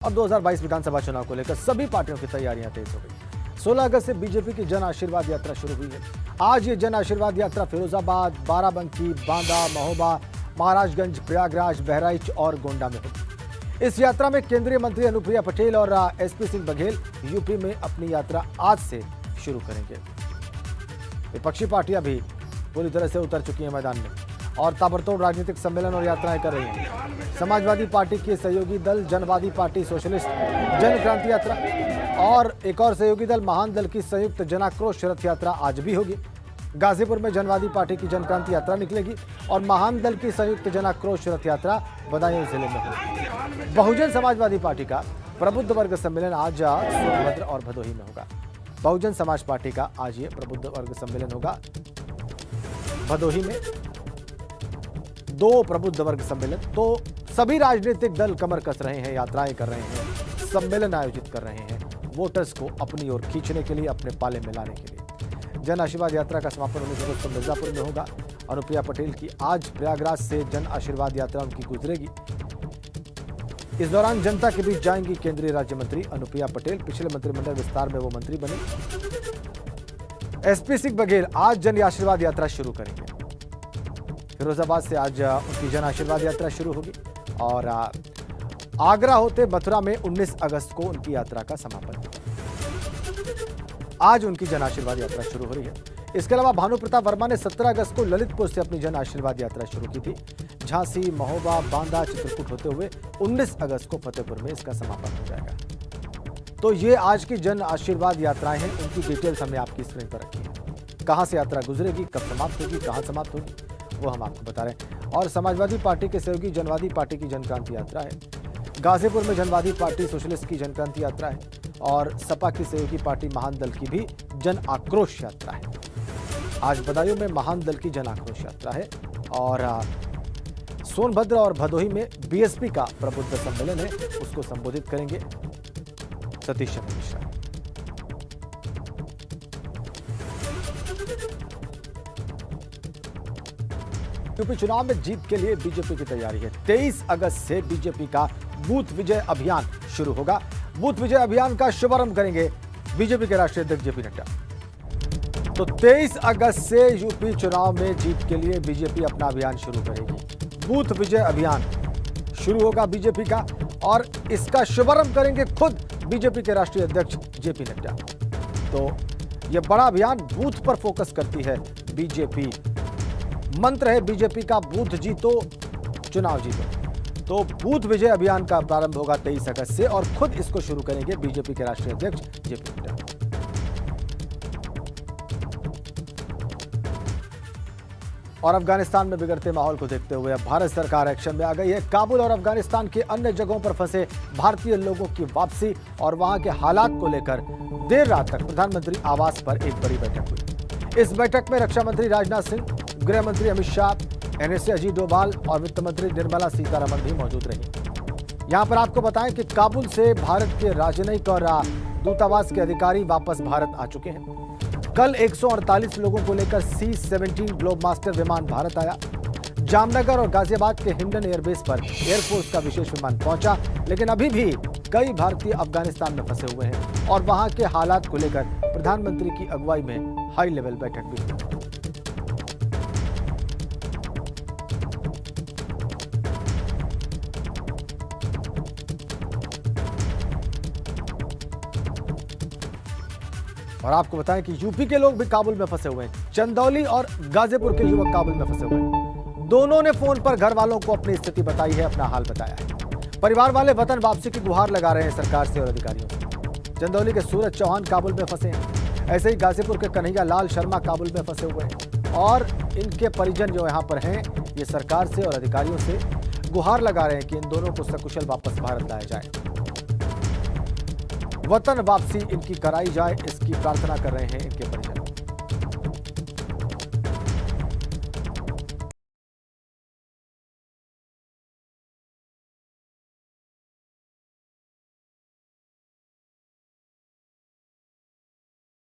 अब 2022 विधानसभा चुनाव को लेकर सभी पार्टियों की तैयारियां तेज हो गई। 16 अगस्त से बीजेपी की जन आशीर्वाद यात्रा शुरू हुई है। आज ये जन आशीर्वाद यात्रा फिरोजाबाद, बाराबंकी, बांदा, महोबा, महाराजगंज, प्रयागराज, बहराइच और गोंडा में होगी। इस यात्रा में केंद्रीय मंत्री अनुप्रिया पटेल और एसपी सिंह बघेल यूपी में अपनी यात्रा आज से शुरू करेंगे। विपक्षी पार्टियां भी पूरी तरह से उतर चुकी हैं मैदान में और ताबड़तोड़ राजनीतिक सम्मेलन और यात्राएं कर रही हैं। समाजवादी पार्टी के सहयोगी दल जनवादी पार्टी सोशलिस्ट जन क्रांति यात्रा और एक और सहयोगी दल महान दल की संयुक्त जनाक्रोश रथ यात्रा आज भी होगी। गाजीपुर में जनवादी पार्टी की जन क्रांति यात्रा निकलेगी और महान दल की संयुक्त जनाक्रोश रथ यात्रा बदायूं जिले में होगी। बहुजन समाजवादी पार्टी का प्रबुद्ध वर्ग सम्मेलन आज सोनभद्र और भदोही में होगा। बहुजन समाज पार्टी का आज ये प्रबुद्ध वर्ग सम्मेलन होगा भदोही में। दो प्रबुद्ध वर्ग सम्मेलन, तो सभी राजनीतिक दल कमर कस रहे हैं, यात्राएं कर रहे हैं, सम्मेलन आयोजित कर रहे हैं वोटर्स को अपनी ओर खींचने के लिए, अपने पाले में लाने के लिए। जन आशीर्वाद यात्रा का समापन 19 अगस्त को मिर्जापुर में होगा। अनुप्रिया पटेल की आज प्रयागराज से जन आशीर्वाद यात्रा उनकी गुजरेगी। इस दौरान जनता के बीच जाएंगी केंद्रीय राज्य मंत्री अनुप्रिया पटेल। पिछले मंत्रिमंडल विस्तार में वो मंत्री बनी। एसपी सिंह बघेल आज जन आशीर्वाद यात्रा शुरू करेंगे। फिरोजाबाद से आज उनकी जन आशीर्वाद यात्रा शुरू होगी और आगरा होते मथुरा में 19 अगस्त को उनकी यात्रा का समापन होगा। आज उनकी जन आशीर्वाद यात्रा शुरू हो रही है। इसके अलावा भानु प्रताप वर्मा ने 17 अगस्त को ललितपुर से अपनी जन आशीर्वाद यात्रा शुरू की थी। झांसी, महोबा, बांदा, चित्रकूट होते हुए 19 अगस्त को फतेहपुर में इसका समापन हो जाएगा। तो ये आज की जन आशीर्वाद यात्राएं हैं, उनकी डिटेल्स हमने आपकी स्क्रीन पर रखी है। कहां से यात्रा गुजरेगी, कब समाप्त होगी, कहां समाप्त होगी, वो हम आपको बता रहे हैं। और समाजवादी पार्टी के सहयोगी जनवादी पार्टी की जन क्रांति यात्रा है। गाजीपुर में जनवादी पार्टी सोशलिस्ट की जन क्रांति यात्रा है और सपा की सहयोगी पार्टी महान दल की भी जन आक्रोश यात्रा है। आज बदायूं में महान दल की जन आक्रोश यात्रा है और सोनभद्र और भदोही में बीएसपी का प्रबुद्ध सम्मेलन है, उसको संबोधित करेंगे सतीश चंद्र मिश्रा। यूपी चुनाव में जीत के लिए बीजेपी की तैयारी है। 23 अगस्त से बीजेपी का बूथ विजय अभियान शुरू होगा। बूथ विजय अभियान का शुभारंभ करेंगे बीजेपी के राष्ट्रीय अध्यक्ष जेपी नड्डा। तो 23 अगस्त से यूपी चुनाव में जीत के लिए बीजेपी अपना अभियान शुरू करेगी। बूथ विजय अभियान शुरू होगा बीजेपी का और इसका शुभारंभ करेंगे खुद बीजेपी के राष्ट्रीय अध्यक्ष जेपी नड्डा। तो यह बड़ा अभियान बूथ पर फोकस करती है बीजेपी। मंत्र है बीजेपी का, बूथ जीतो चुनाव जीतो। तो बूथ विजय अभियान का प्रारंभ होगा 23 अगस्त से और खुद इसको शुरू करेंगे बीजेपी के राष्ट्रीय अध्यक्ष जेपी नड्डा। और अफगानिस्तान में बिगड़ते माहौल को देखते हुए अब भारत सरकार एक्शन में आ गई है। काबुल और अफगानिस्तान के अन्य जगहों पर फंसे भारतीय लोगों की वापसी और वहां के हालात को लेकर देर रात तक प्रधानमंत्री आवास पर एक बड़ी बैठक हुई। इस बैठक में रक्षा मंत्री राजनाथ सिंह, गृह मंत्री अमित शाह, एनएसए अजीत डोभाल और वित्त मंत्री निर्मला सीतारमण भी मौजूद रही। यहां पर आपको बताएं कि काबुल से भारत के राजनयिक और दूतावास के अधिकारी वापस भारत आ चुके हैं। कल 148 लोगों को लेकर C-17 ग्लोबमास्टर विमान भारत आया। जामनगर और गाजियाबाद के हिंडन एयरबेस पर एयरफोर्स का विशेष विमान पहुंचा, लेकिन अभी भी कई भारतीय अफगानिस्तान में फंसे हुए हैं और वहां के हालात को लेकर प्रधानमंत्री की अगुवाई में हाई लेवल बैठक भी हुई। और आपको बताएं कि यूपी के लोग भी काबुल में फंसे हुए हैं। चंदौली और गाजीपुर के युवक काबुल में फंसे हुए हैं। दोनों ने फोन पर घर वालों को अपनी स्थिति बताई है, अपना हाल बताया है। परिवार वाले वतन वापसी की गुहार लगा रहे हैं सरकार से और अधिकारियों से। चंदौली के सूरज चौहान काबुल में फंसे हैं। ऐसे ही गाजीपुर के कन्हैया लाल शर्मा काबुल में फंसे हुए हैं और इनके परिजन जो यहाँ पर हैं, ये सरकार से और अधिकारियों से गुहार लगा रहे हैं कि इन दोनों को सकुशल वापस भारत लाया जाए, वतन वापसी इनकी कराई जाए, इसकी प्रार्थना कर रहे हैं इनके परिजन।